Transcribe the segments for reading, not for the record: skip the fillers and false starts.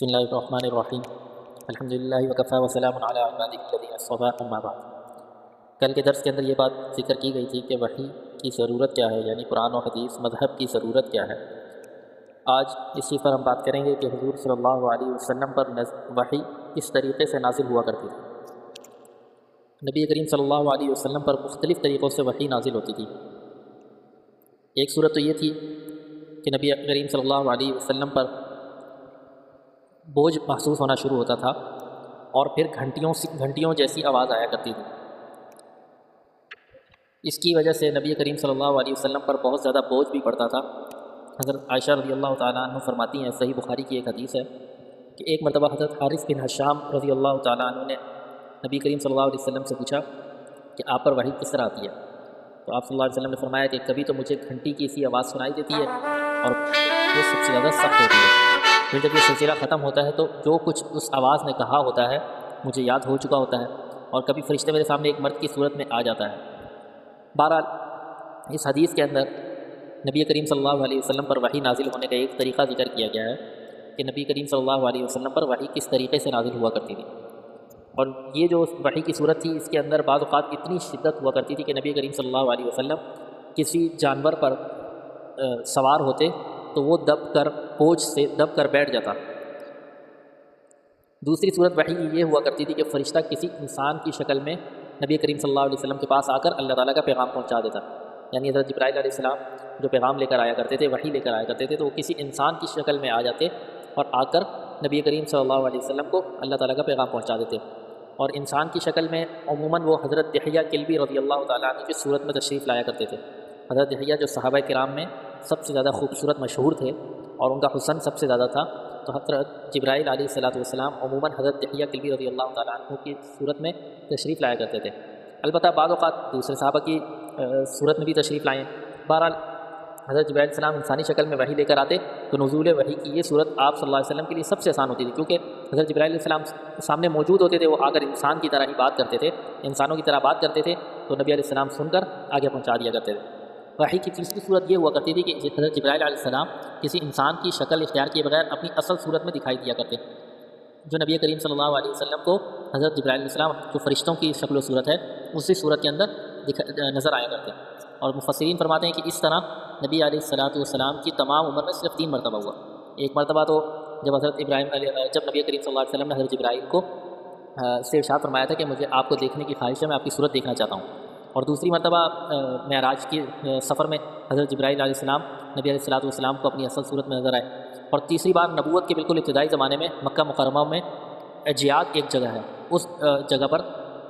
بسم اللہ الرحمن الرحیم الحمد للہ وکفیٰ وسلام علی عبادہ الذین اصطفیٰ اما بعد۔ کل کے درس کے اندر یہ بات ذکر کی گئی تھی کہ وحی کی ضرورت کیا ہے، یعنی قرآن و حدیث مذہب کی ضرورت کیا ہے۔ آج اس چیز پر ہم بات کریں گے کہ حضور صلی اللہ علیہ وسلم پر وحی کس طریقے سے نازل ہوا کرتی تھی۔ نبی کریم صلی اللہ علیہ وسلم پر مختلف طریقوں سے وحی نازل ہوتی تھی۔ ایک صورت تو یہ تھی کہ نبی کریم صلی اللہ علیہ وسلم پر بوجھ محسوس ہونا شروع ہوتا تھا اور پھر گھنٹیوں جیسی آواز آیا کرتی تھی۔ اس کی وجہ سے نبی کریم صلی اللہ علیہ وسلم پر بہت زیادہ بوجھ بھی پڑتا تھا۔ حضرت عائشہ رضی اللہ تعالیٰ عنہ فرماتی ہیں، صحیح بخاری کی ایک حدیث ہے کہ ایک مرتبہ حضرت حارث بن حشام رضی اللہ تعالیٰ عنہ نے نبی کریم صلی اللہ علیہ وسلم سے پوچھا کہ آپ پر وحی کس طرح آتی ہے؟ تو آپ صلی اللہ علیہ وسلم نے فرمایا کہ کبھی تو مجھے گھنٹی کی سی آواز سنائی دیتی ہے اور وہ سب سے زیادہ سخت ہوتی ہے۔ پھر جب یہ سلسلہ ختم ہوتا ہے تو جو کچھ اس آواز نے کہا ہوتا ہے مجھے یاد ہو چکا ہوتا ہے، اور کبھی فرشتے میرے سامنے ایک مرد کی صورت میں آ جاتا ہے۔ بہرحال اس حدیث کے اندر نبی کریم صلی اللہ علیہ وسلم پر وحی نازل ہونے کا ایک طریقہ ذکر کیا گیا ہے کہ نبی کریم صلی اللہ علیہ وسلم پر وحی کس طریقے سے نازل ہوا کرتی تھی۔ اور یہ جو وحی کی صورت تھی، اس کے اندر بعض اوقات اتنی شدت ہوا کرتی تھی کہ نبی کریم صلی اللہ علیہ وسلم کسی جانور پر سوار ہوتے تو وہ دب کر پوچھ سے دب کر بیٹھ جاتا۔ دوسری صورت وحی کی یہ ہوا کرتی تھی کہ فرشتہ کسی انسان کی شکل میں نبی کریم صلی اللہ علیہ وسلم کے پاس آ کر اللہ تعالیٰ کا پیغام پہنچا دیتا، یعنی حضرت جبرائیل علیہ السلام جو پیغام لے کر آیا کرتے تھے، وحی لے کر آیا کرتے تھے، تو وہ کسی انسان کی شکل میں آ جاتے اور آ کر نبی کریم صلی اللہ علیہ وسلم کو اللہ تعالیٰ کا پیغام پہنچا دیتے۔ اور انسان کی شکل میں عموماً وہ حضرت دحیہ کلبی رضی اللہ تعالیٰ عنہ کی صورت میں تشریف لایا کرتے تھے۔ حضرت دحیہ جو صحابہ کرام میں سب سے زیادہ خوبصورت مشہور تھے اور ان کا حسن سب سے زیادہ تھا، تو حضرت جبرائیل علیہ السلام عموماً حضرت دحیہ کلبی رضی اللہ تعالیٰ عنہ کی صورت میں تشریف لایا کرتے تھے۔ البتہ بعض اوقات دوسرے صحابہ کی صورت میں بھی تشریف لائیں۔ بہرحال حضرت جبرائیل علیہ السلام انسانی شکل میں وحی لے کر آتے تو نزول وحی کی یہ صورت آپ صلی اللہ علیہ وسلم کے لیے سب سے آسان ہوتی تھی، کیونکہ حضرت جبرائیل علیہ السلام سامنے موجود ہوتے تھے، وہ آ کر انسان کی طرح ہی بات کرتے تھے، انسانوں کی طرح بات کرتے تھے، تو نبی علیہ السلام سن کر آگے پہنچا دیا کرتے تھے۔ وحی کی تیسری صورت یہ ہوا کرتی تھی کہ حضرت جبرائیل علیہ السلام کسی انسان کی شکل اختیار کیے بغیر اپنی اصل صورت میں دکھائی دیا کرتے، جو نبی کریم صلی اللہ علیہ وسلم کو حضرت جبرائیل علیہ السلام جو فرشتوں کی شکل و صورت ہے اسی صورت کے اندر نظر آیا کرتے۔ اور مفسرین فرماتے ہیں کہ اس طرح نبی علیہ السلام کی تمام عمر میں صرف 3 مرتبہ ہوا۔ ایک مرتبہ تو جب جب نبی کریم صلی اللہ علیہ وسلم نے حضرت جبرائیل کو سے ارشاد فرمایا تھا کہ مجھے آپ کو دیکھنے کی خواہش ہے، میں آپ کی صورت دیکھنا چاہتا ہوں۔ اور دوسری مرتبہ معراج کی سفر میں حضرت جبرائیل علیہ السلام نبی علیہ السلام کو اپنی اصل صورت میں نظر آئے۔ اور تیسری بار نبوت کے بالکل ابتدائی زمانے میں مکہ مکرمہ میں اجیاد ایک جگہ ہے، اس جگہ پر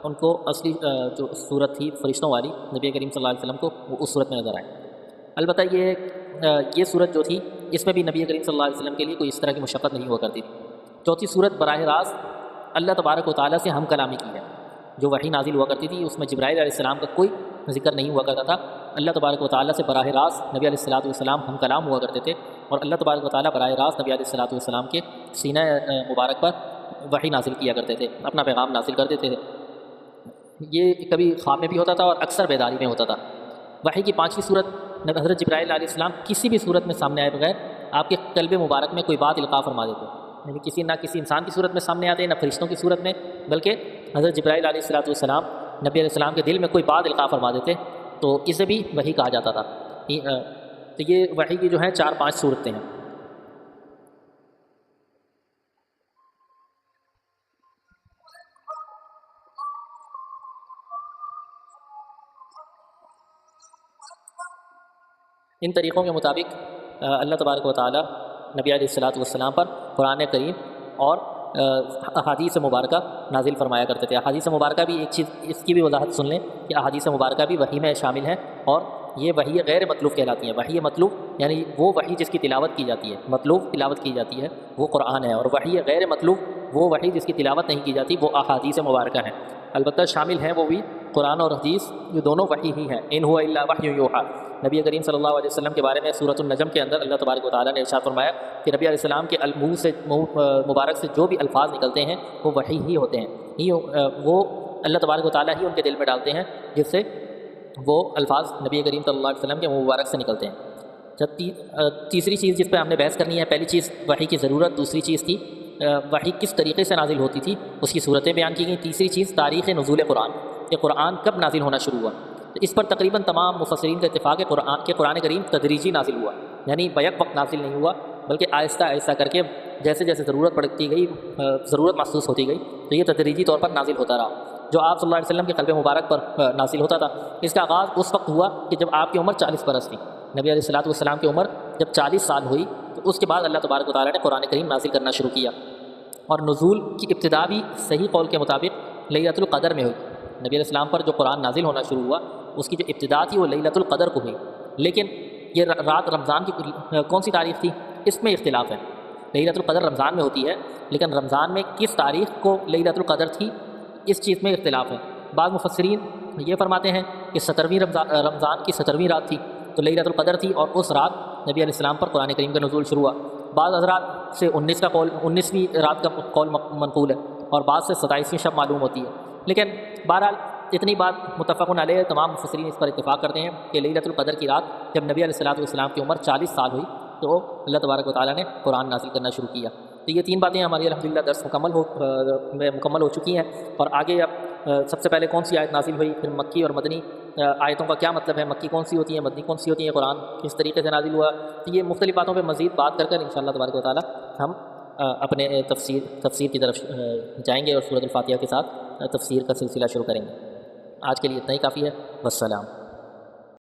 ان کو اصلی جو صورت تھی فرشتوں والی نبی کریم صلی اللہ علیہ وسلم کو وہ اس صورت میں نظر آئے۔ البتہ یہ صورت جو تھی اس میں بھی نبی کریم صلی اللہ علیہ وسلم کے لیے کوئی اس طرح کی مشقت نہیں ہوا کرتی تھی۔ چوتھی صورت براہ راست اللہ تبارک و تعالیٰ سے ہم کلامی کی ہے، جو وحی نازل ہوا کرتی تھی اس میں جبرائیل علیہ السلام کا کوئی ذکر نہیں ہوا کرتا تھا۔ اللہ تبارک و تعالیٰ سے براہ راست نبی علیہ السلام ہم کلام ہوا کرتے تھے، اور اللہ تبارک و تعالیٰ براہ راست نبی علیہ السلام کے سینہ مبارک پر وحی نازل کیا کرتے تھے، اپنا پیغام نازل کر دیتے تھے۔ یہ کبھی خواب میں بھی ہوتا تھا اور اکثر بیداری میں ہوتا تھا۔ وحی کی 5ویں صورت حضرت جبرائیل علیہ السلام کسی بھی صورت میں سامنے آئے بغیر آپ کے قلب مبارک میں کوئی بات القاء فرما دیتے، یعنی نہ کسی انسان کی صورت میں سامنے آتے نہ فرشتوں کی صورت میں، بلکہ حضرت جبرائیل علیہ السلام نبی علیہ السلام کے دل میں کوئی بات القاء فرما دیتے، تو اسے بھی وحی کہا جاتا تھا۔ تو یہ وحی کی جو ہیں 4-5 صورتیں ہیں۔ ان طریقوں کے مطابق اللہ تبارک و تعالیٰ نبی علیہ السلام پر قرآن کریم اور احادیث مبارکہ نازل فرمایا کرتے تھے۔ احادیث مبارکہ بھی ایک چیز اس کی بھی وضاحت سن لیں کہ احادیث مبارکہ بھی وحی میں شامل ہیں، اور یہ وحی غیر مطلوب کہلاتی ہیں۔ وحی مطلوب یعنی وہ وحی جس کی تلاوت کی جاتی ہے، مطلوب تلاوت کی جاتی ہے وہ قرآن ہے، اور وحی غیر مطلوب وہ وحی جس کی تلاوت نہیں کی جاتی وہ احادیث مبارکہ ہیں۔ البتہ شامل ہیں وہ بھی قرآن اور حدیث، یہ دونوں وحی ہی ہیں۔ ان هو الا وحی یوحی، نبی کریم صلی اللہ علیہ وسلم کے بارے میں سورۃ النجم کے اندر اللہ تبارک و تعالیٰ نے ارشاد فرمایا کہ نبی علیہ السلام کے منہ مبارک سے جو بھی الفاظ نکلتے ہیں وہ وحی ہی ہوتے ہیں، وہ اللہ تبارک و تعالیٰ ہی ان کے دل میں ڈالتے ہیں جس سے وہ الفاظ نبی کریم صلی اللہ علیہ وسلم کے منہ مبارک سے نکلتے ہیں۔ تیسری چیز جس پہ ہم نے بحث کرنی ہے، پہلی چیز وحی کی ضرورت، دوسری چیز تھی وحی کس طریقے سے نازل ہوتی تھی اس کی صورتیں بیان کی گئیں۔ تیسری چیز تاریخ نزول قرآن، کہ قرآن کب نازل ہونا شروع ہوا، تو اس پر تقریباً تمام مفسرین کا اتفاق ہے قرآن کریم تدریجی نازل ہوا، یعنی بیک وقت نازل نہیں ہوا بلکہ آہستہ آہستہ کر کے جیسے جیسے ضرورت پڑتی گئی، ضرورت محسوس ہوتی گئی تو یہ تدریجی طور پر نازل ہوتا رہا۔ جو آپ صلی اللہ علیہ وسلم کے قلب مبارک پر نازل ہوتا تھا، اس کا آغاز اس وقت ہوا کہ جب آپ کی عمر 40 برس تھی۔ نبی علیہ السلام کی عمر جب 40 سال ہوئی تو اس کے بعد اللہ تبارک و تعالیٰ نے قرآن کریم نازل کرنا شروع کیا، اور نزول کی ابتدا بھی صحیح قول کے مطابق لیلۃ القدر میں ہوئی۔ نبی علیہ السلام پر جو قرآن نازل ہونا شروع ہوا اس کی جو ابتدا تھی وہ لیلۃ القدر کو ہوئی، لیکن یہ رات رمضان کی کون سی تاریخ تھی اس میں اختلاف ہے۔ لیلۃ القدر رمضان میں ہوتی ہے، لیکن رمضان میں کس تاریخ کو لیلۃ القدر تھی اس چیز میں اختلاف ہے۔ بعض مفسرین یہ فرماتے ہیں کہ 17ویں رمضان کی 17ویں رات تھی تو لیلۃ القدر تھی، اور اس رات نبی علیہ السلام پر قرآن کریم کا نزول شروع ہوا۔ بعض حضرات سے 19ویں رات کا قول منقول ہے، اور بعض سے 27ویں شب معلوم ہوتی ہے، لیکن بہرحال اتنی بات متفق علیہ، تمام مفسرین اس پر اتفاق کرتے ہیں کہ لیلۃ القدر کی رات جب نبی علیہ السلام کی عمر 40 سال ہوئی تو اللہ تبارک و تعالیٰ نے قرآن نازل کرنا شروع کیا۔ تو یہ 3 باتیں ہماری الحمدللہ درس مکمل ہو چکی ہیں، اور آگے اب سب سے پہلے کون سی آیت نازل ہوئی، پھر مکی اور مدنی آیتوں کا کیا مطلب ہے، مکی کون سی ہوتی ہیں، مدنی کون سی ہوتی ہیں، قرآن کس طریقے سے نازل ہوا، تو یہ مختلف باتوں پہ مزید بات کر انشاءاللہ تبارک و تعالیٰ ہم اپنے تفسیر کی طرف جائیں گے، اور سورۃ الفاتحہ کے ساتھ تفسیر کا سلسلہ شروع کریں گے۔ آج کے لیے اتنا ہی کافی ہے، والسلام۔